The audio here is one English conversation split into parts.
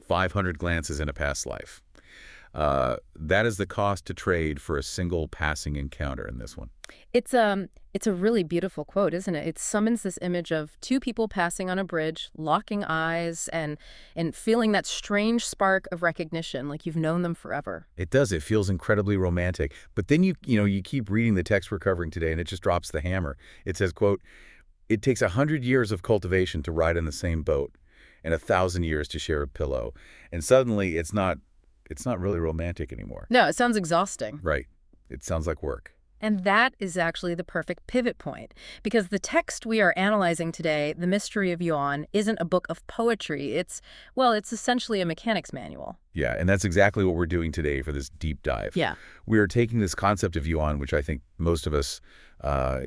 500 glances in a past life. That is the cost to trade for a single passing encounter in this one. It's a really beautiful quote, isn't it? It summons this image of two people passing on a bridge, locking eyes and feeling that strange spark of recognition, like you've known them forever. It does. It feels incredibly romantic. But then you keep reading the text we're covering today, and it just drops the hammer. It says, quote, "It takes 100 years of cultivation to ride in the same boat, and 1,000 years to share a pillow." And suddenly, it's not really romantic anymore. No, it sounds exhausting. Right. It sounds like work. And that is actually the perfect pivot point, because the text we are analyzing today, The Mystery of Yuan, isn't a book of poetry. It's essentially a mechanics manual. Yeah, and that's exactly what we're doing today for this deep dive. Yeah. We are taking this concept of yuan, which I think most of us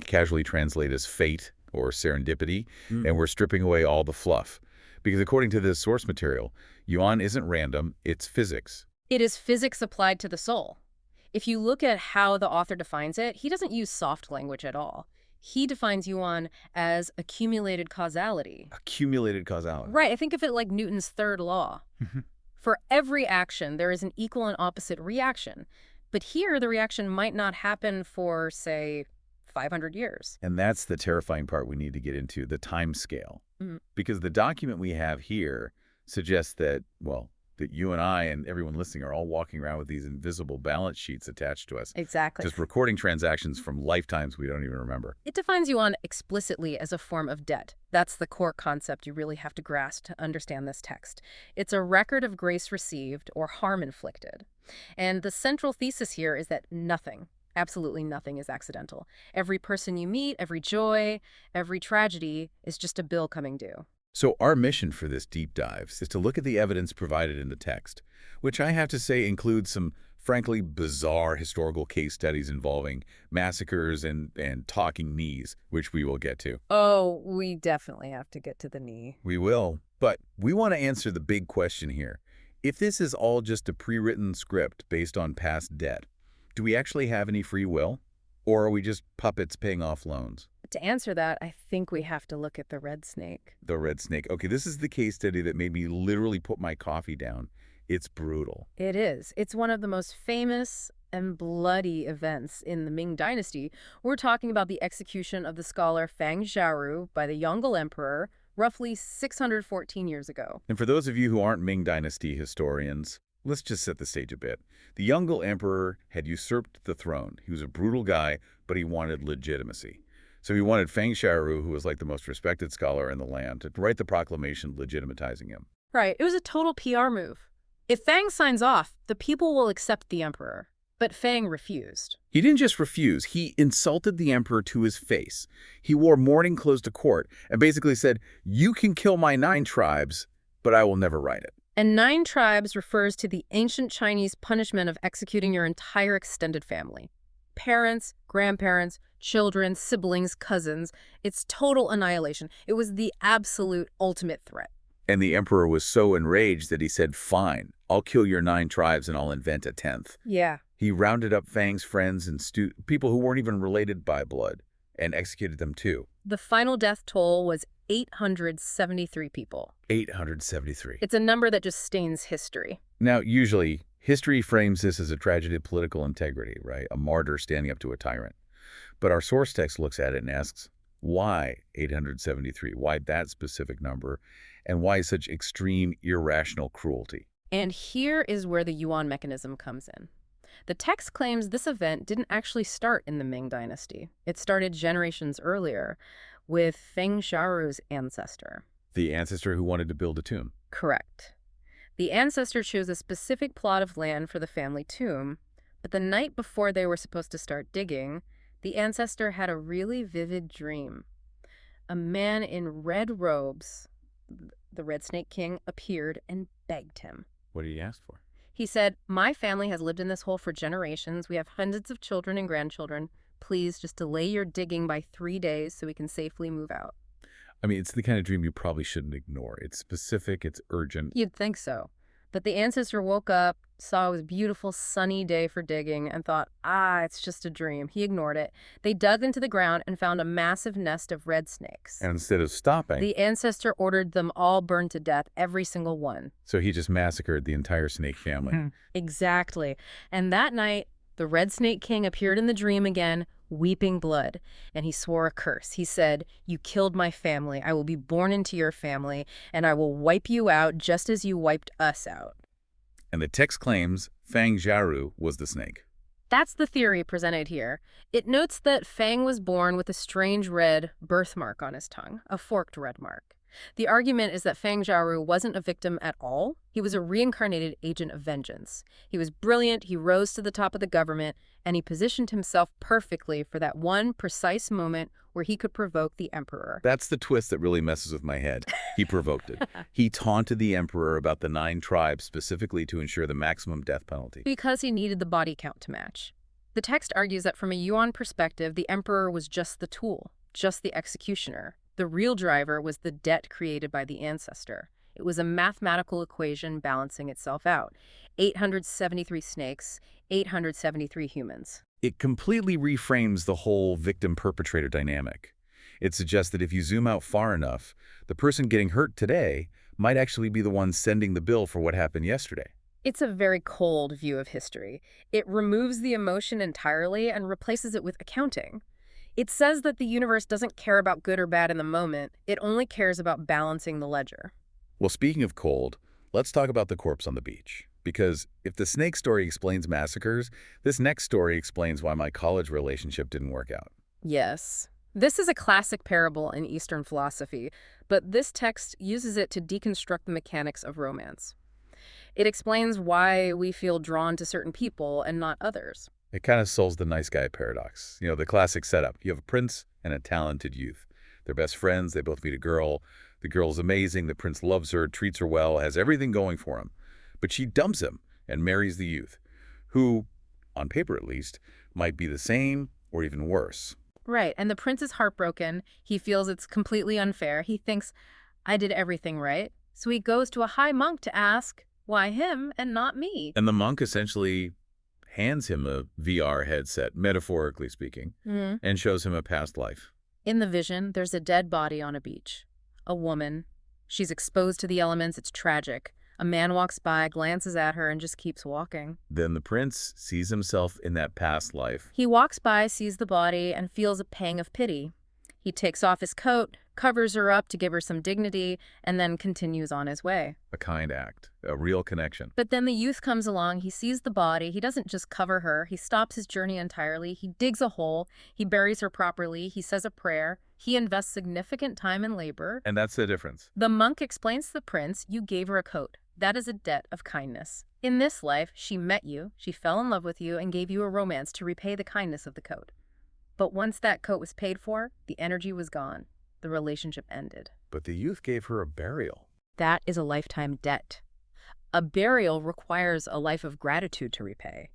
casually translate as fate or serendipity, and we're stripping away all the fluff. Because according to this source material, yuan isn't random, it's physics. It is physics applied to the soul. If you look at how the author defines it, he doesn't use soft language at all. He defines yuan as accumulated causality. Accumulated causality. Right, I think of it like Newton's third law. For every action, there is an equal and opposite reaction. But here, the reaction might not happen for, say, 500 years. And that's the terrifying part we need to get into, the time scale. Because the document we have here suggests that, well, that you and I and everyone listening are all walking around with these invisible balance sheets attached to us. Exactly. Just recording transactions from lifetimes we don't even remember. It defines yuan explicitly as a form of debt. That's the core concept you really have to grasp to understand this text. It's a record of grace received or harm inflicted. And the central thesis here is that nothing, absolutely nothing, is accidental. Every person you meet, every joy, every tragedy is just a bill coming due. So our mission for this deep dive is to look at the evidence provided in the text, which I have to say includes some frankly bizarre historical case studies involving massacres and talking knees, which we will get to. Oh, we definitely have to get to the knee. We will. But we want to answer the big question here. If this is all just a pre-written script based on past debt, do we actually have any free will? Or are we just puppets paying off loans? To answer that, I think we have to look at the red snake. The red snake. Okay, this is the case study that made me literally put my coffee down. It's brutal. It is. It's one of the most famous and bloody events in the Ming Dynasty. We're talking about the execution of the scholar Fang Xiaoru by the Yongle Emperor roughly 614 years ago. And for those of you who aren't Ming Dynasty historians, let's just set the stage a bit. The Yongle Emperor had usurped the throne. He was a brutal guy, but he wanted legitimacy. So he wanted Fang Xiaoru, who was like the most respected scholar in the land, to write the proclamation legitimatizing him. Right. It was a total PR move. If Fang signs off, the people will accept the emperor. But Fang refused. He didn't just refuse, he insulted the emperor to his face. He wore mourning clothes to court and basically said, "You can kill my 9 tribes, but I will never write it." And 9 tribes refers to the ancient Chinese punishment of executing your entire extended family. Parents, grandparents, children, siblings, cousins. It's total annihilation. It was the absolute ultimate threat. And the emperor was so enraged that he said, "Fine, I'll kill your 9 tribes and I'll invent a 10th. Yeah. He rounded up Fang's friends and people who weren't even related by blood and executed them too. The final death toll was 873 people. 873. It's a number that just stains history. Now, usually, history frames this as a tragedy of political integrity, right? A martyr standing up to a tyrant. But our source text looks at it and asks, why 873? Why that specific number? And why such extreme, irrational cruelty? And here is where the yuan mechanism comes in. The text claims this event didn't actually start in the Ming Dynasty. It started generations earlier with Feng Xiaoru's ancestor. The ancestor who wanted to build a tomb. Correct. The ancestor chose a specific plot of land for the family tomb, but the night before they were supposed to start digging, the ancestor had a really vivid dream. A man in red robes, the Red Snake King, appeared and begged him. What did he ask for? He said, "My family has lived in this hole for generations. We have hundreds of children and grandchildren. Please just delay your digging by 3 days so we can safely move out." I mean, it's the kind of dream you probably shouldn't ignore. It's specific, it's urgent. You'd think so. But the ancestor woke up, saw it was a beautiful sunny day for digging and thought, it's just a dream. He ignored it. They dug into the ground and found a massive nest of red snakes. And instead of stopping, The ancestor ordered them all burned to death, every single one. so he just massacred the entire snake family. Exactly. And that night, the Red Snake King appeared in the dream again, weeping blood, and he swore a curse. He said, "You killed my family. I will be born into your family, and I will wipe you out just as you wiped us out." And the text claims Fang Jiaru was the snake. That's the theory presented here. It notes that Fang was born with a strange red birthmark on his tongue, a forked red mark. The argument is that Fang Jiaru wasn't a victim at all. He was a reincarnated agent of vengeance. He was brilliant, he rose to the top of the government, and he positioned himself perfectly for that one precise moment where he could provoke the emperor. That's the twist that really messes with my head. He provoked it. He taunted the emperor about the 9 tribes specifically to ensure the maximum death penalty. Because he needed the body count to match. The text argues that from a Yuan perspective, the emperor was just the tool, just the executioner. The real driver was the debt created by the ancestor. It was a mathematical equation balancing itself out. 873 snakes, 873 humans. It completely reframes the whole victim-perpetrator dynamic. It suggests that if you zoom out far enough, the person getting hurt today might actually be the one sending the bill for what happened yesterday. It's a very cold view of history. It removes the emotion entirely and replaces it with accounting. It says that the universe doesn't care about good or bad in the moment. It only cares about balancing the ledger. Well, speaking of cold, let's talk about the corpse on the beach. Because if the snake story explains massacres, this next story explains why my college relationship didn't work out. Yes. This is a classic parable in Eastern philosophy, but this text uses it to deconstruct the mechanics of romance. It explains why we feel drawn to certain people and not others. It kind of solves the nice guy paradox. You know, the classic setup. You have a prince and a talented youth. They're best friends. They both meet a girl. The girl's amazing. The prince loves her, treats her well, has everything going for him. But she dumps him and marries the youth, who, on paper at least, might be the same or even worse. Right, and the prince is heartbroken. He feels it's completely unfair. He thinks, I did everything right. So he goes to a high monk to ask, why him and not me? And the monk essentially hands him a VR headset, metaphorically speaking, and shows him a past life. In the vision, there's a dead body on a beach. A woman. She's exposed to the elements. It's tragic. A man walks by, glances at her, and just keeps walking. Then the prince sees himself in that past life. He walks by, sees the body, and feels a pang of pity. He takes off his coat, covers her up to give her some dignity, and then continues on his way. A kind act, a real connection. But then the youth comes along, he sees the body, he doesn't just cover her, he stops his journey entirely, he digs a hole, he buries her properly, he says a prayer, he invests significant time and labor. And that's the difference. The monk explains to the prince, you gave her a coat. That is a debt of kindness. In this life, she met you, she fell in love with you, and gave you a romance to repay the kindness of the coat. But once that coat was paid for, the energy was gone. The relationship ended. But the youth gave her a burial. That is a lifetime debt. A burial requires a life of gratitude to repay.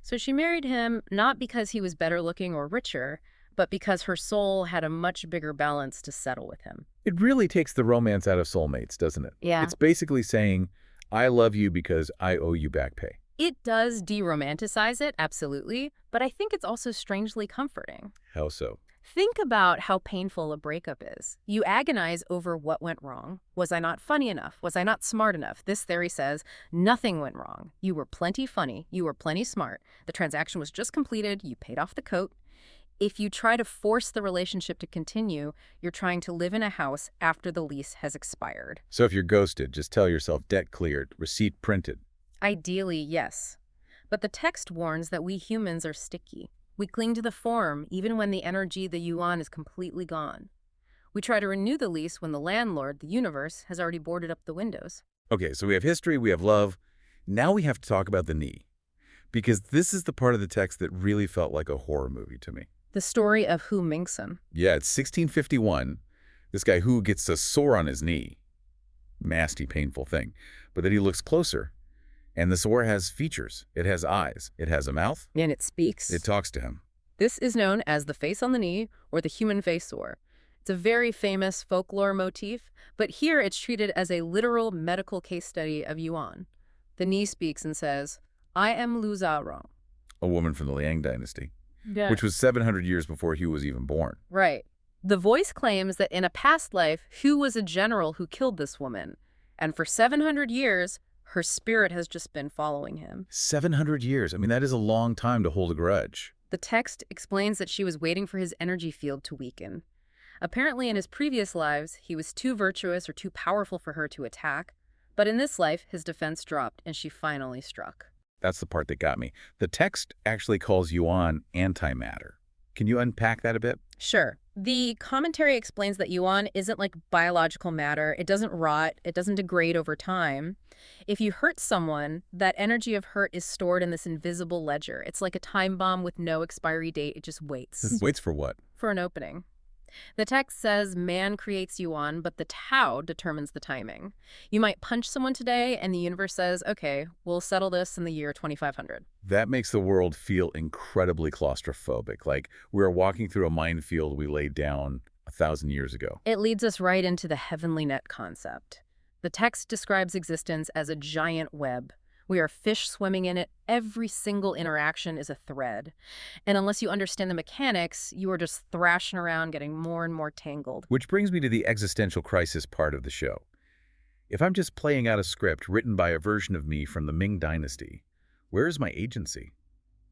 So she married him not because he was better looking or richer, but because her soul had a much bigger balance to settle with him. It really takes the romance out of soulmates, doesn't it? Yeah. It's basically saying, I love you because I owe you back pay. It does de-romanticize it, absolutely, but I think it's also strangely comforting. How so? Think about how painful a breakup is. You agonize over what went wrong. Was I not funny enough? Was I not smart enough? This theory says nothing went wrong. You were plenty funny. You were plenty smart. The transaction was just completed. You paid off the coat. If you try to force the relationship to continue, you're trying to live in a house after the lease has expired. So if you're ghosted, just tell yourself debt cleared, receipt printed. Ideally, yes. But the text warns that we humans are sticky. We cling to the form even when the energy, the yuan, is completely gone. We try to renew the lease when the landlord, the universe, has already boarded up the windows. Okay, so we have history, we have love. Now we have to talk about the knee. Because this is the part of the text that really felt like a horror movie to me. The story of Hu Mingsun. Yeah, it's 1651. This guy Hu gets a sore on his knee. Nasty, painful thing. But then he looks closer. And the sore has features. It has eyes. It has a mouth. And it speaks. It talks to him. This is known as the face on the knee or the human face sore. It's a very famous folklore motif, but here it's treated as a literal medical case study of Yuan. The knee speaks and says, I am Lu Zaorong. A woman from the Liang dynasty, Yeah. which was 700 years before Hu was even born. Right. The voice claims that in a past life, Hu was a general who killed this woman. And for 700 years, her spirit has just been following him. 700 years. I mean, that is a long time to hold a grudge. The text explains that she was waiting for his energy field to weaken. Apparently, in his previous lives, he was too virtuous or too powerful for her to attack. But in this life, his defense dropped, and she finally struck. That's the part that got me. The text actually calls Yuan antimatter. Can you unpack that a bit? Sure. The commentary explains that yuan isn't like biological matter. It doesn't rot. It doesn't degrade over time. If you hurt someone, that energy of hurt is stored in this invisible ledger. It's like a time bomb with no expiry date. It just waits Waits for what? for an opening. The text says man creates yuan, but the Tao determines the timing. You might punch someone today, and the universe says, okay, we'll settle this in the year 2500. That makes the world feel incredibly claustrophobic, like we're walking through a minefield we laid down 1,000 years ago. It leads us right into the heavenly net concept. The text describes existence as a giant web. We are fish swimming in it. Every single interaction is a thread. And unless you understand the mechanics, you are just thrashing around, getting more and more tangled. Which brings me to the existential crisis part of the show. If I'm just playing out a script written by a version of me from the Ming Dynasty, where is my agency?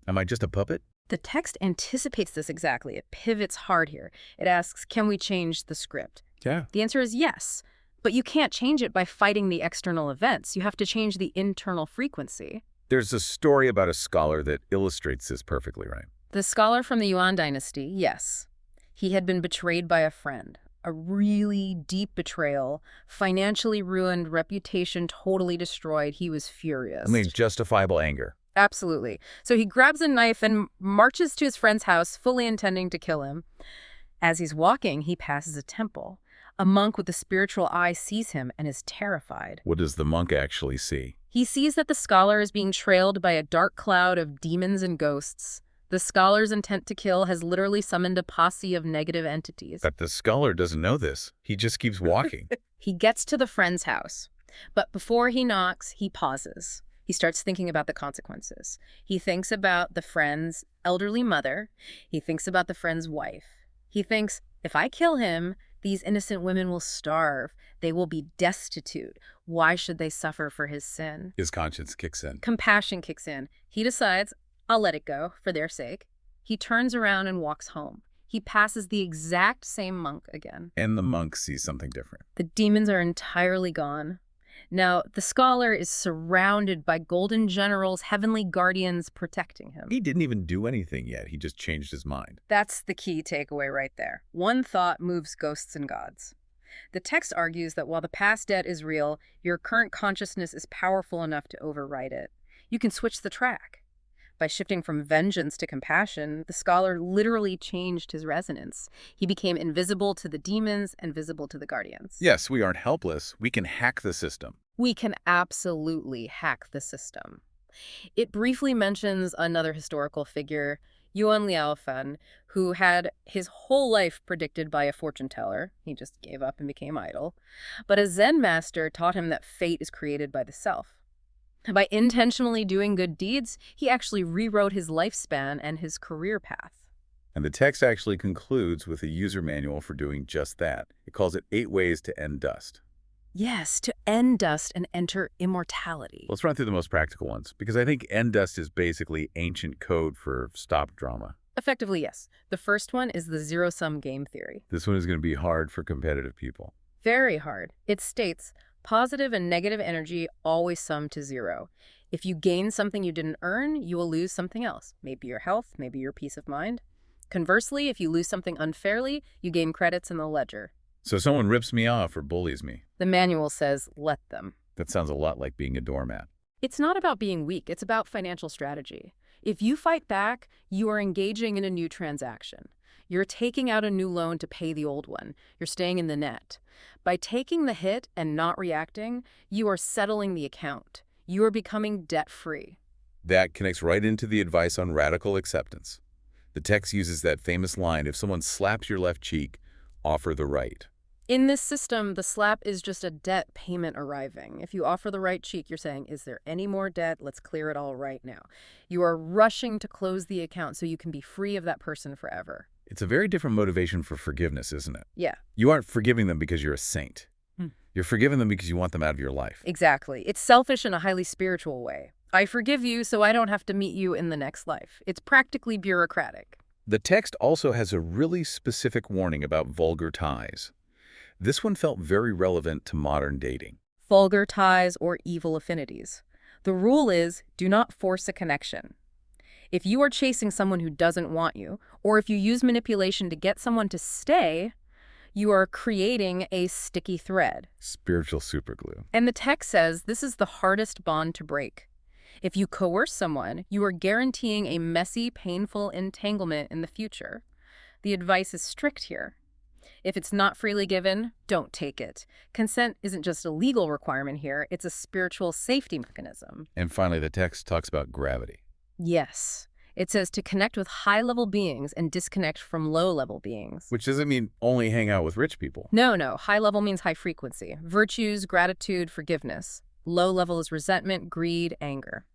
Am I just a puppet? The text anticipates this exactly. It pivots hard here. It asks, can we change the script? Yeah. The answer is yes. But you can't change it by fighting the external events. You have to change the internal frequency. There's a story about a scholar that illustrates this perfectly, right? The scholar from the Yuan dynasty, yes. He had been betrayed by a friend. A really deep betrayal, financially ruined, reputation totally destroyed. He was furious. I mean, justifiable anger. Absolutely. So he grabs a knife and marches to his friend's house, fully intending to kill him. As he's walking, he passes a temple. A monk with a spiritual eye sees him and is terrified. What does the monk actually see? He sees that the scholar is being trailed by a dark cloud of demons and ghosts. The scholar's intent to kill has literally summoned a posse of negative entities. But the scholar doesn't know this. He just keeps walking. He gets to the friend's house. But before he knocks, he pauses. He starts thinking about the consequences. He thinks about the friend's elderly mother. He thinks about the friend's wife. He thinks, if I kill him, these innocent women will starve. They will be destitute. Why should they suffer for his sin? His conscience kicks in. Compassion kicks in. He decides, I'll let it go for their sake. He turns around and walks home. He passes the exact same monk again. And the monk sees something different. The demons are entirely gone. Now, the scholar is surrounded by golden generals, heavenly guardians protecting him. He didn't even do anything yet. He just changed his mind. That's the key takeaway right there. One thought moves ghosts and gods. The text argues that while the past debt is real, your current consciousness is powerful enough to override it. You can switch the track. By shifting from vengeance to compassion, the scholar literally changed his resonance. He became invisible to the demons and visible to the guardians. Yes, we aren't helpless. We can hack the system. We can absolutely hack the system. It briefly mentions another historical figure, Yuan Liaofan, who had his whole life predicted by a fortune teller. He just gave up and became idle. But a Zen master taught him that fate is created by the self. By intentionally doing good deeds, he actually rewrote his lifespan and his career path. And the text actually concludes with a user manual for doing just that. It calls it 8 ways to end dust. Yes, to end dust and enter immortality. Let's run through the most practical ones, because I think end dust is basically ancient code for stop drama. Effectively, yes. The first one is the zero-sum game theory. This one is going to be hard for competitive people. Very hard. It states, positive and negative energy always sum to zero. If you gain something you didn't earn, you will lose something else. Maybe your health, maybe your peace of mind. Conversely, if you lose something unfairly, you gain credits in the ledger. So someone rips me off or bullies me. The manual says, let them. That sounds a lot like being a doormat. It's not about being weak, it's about financial strategy. If you fight back, you are engaging in a new transaction. You're taking out a new loan to pay the old one. You're staying in the net. By taking the hit and not reacting, you are settling the account. You are becoming debt-free. That connects right into the advice on radical acceptance. The text uses that famous line, if someone slaps your left cheek, offer the right. In this system, the slap is just a debt payment arriving. If you offer the right cheek, you're saying, is there any more debt? Let's clear it all right now. You are rushing to close the account so you can be free of that person forever. It's a very different motivation for forgiveness, isn't it? Yeah. You aren't forgiving them because you're a saint. Hmm. You're forgiving them because you want them out of your life. Exactly. It's selfish in a highly spiritual way. I forgive you so I don't have to meet you in the next life. It's practically bureaucratic. The text also has a really specific warning about vulgar ties. This one felt very relevant to modern dating. Vulgar ties or evil affinities. The rule is, do not force a connection. If you are chasing someone who doesn't want you, or if you use manipulation to get someone to stay, you are creating a sticky thread. Spiritual superglue. And the text says this is the hardest bond to break. If you coerce someone, you are guaranteeing a messy, painful entanglement in the future. The advice is strict here. If it's not freely given, don't take it. Consent isn't just a legal requirement here, it's a spiritual safety mechanism. And finally, the text talks about gravity. Yes. It says to connect with high-level beings and disconnect from low-level beings. Which doesn't mean only hang out with rich people. No. High-level means high frequency. Virtues, gratitude, forgiveness. Low-level is resentment, greed, anger.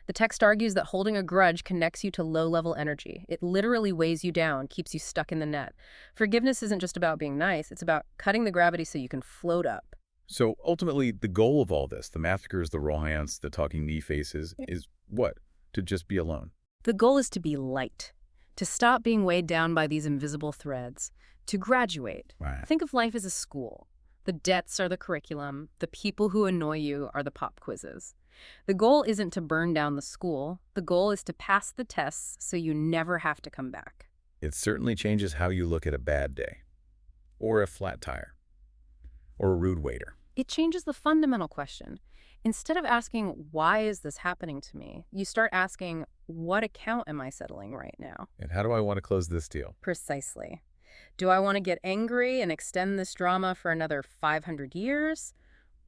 The text argues that holding a grudge connects you to low-level energy. It literally weighs you down, keeps you stuck in the net. Forgiveness isn't just about being nice, it's about cutting the gravity so you can float up. So ultimately, the goal of all this, the massacres, the Rohans, the talking knee faces, is what? To just be alone. The goal is to be light, to stop being weighed down by these invisible threads, to graduate. Right. Think of life as a school. The debts are the curriculum, the people who annoy you are the pop quizzes. The goal isn't to burn down the school. The goal is to pass the tests so you never have to come back. It certainly changes how you look at a bad day, or a flat tire, or a rude waiter. It changes the fundamental question. Instead of asking, why is this happening to me? You start asking, what account am I settling right now? And how do I want to close this deal? Precisely. Do I want to get angry and extend this drama for another 500 years?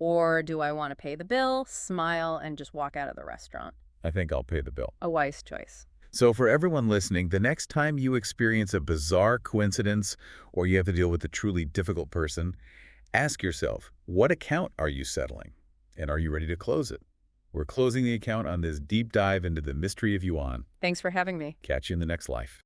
Or do I want to pay the bill, smile, and just walk out of the restaurant? I think I'll pay the bill. A wise choice. So for everyone listening, the next time you experience a bizarre coincidence or you have to deal with a truly difficult person, ask yourself, what account are you settling? And are you ready to close it? We're closing the account on this deep dive into the mystery of Yuan. Thanks for having me. Catch you in the next life.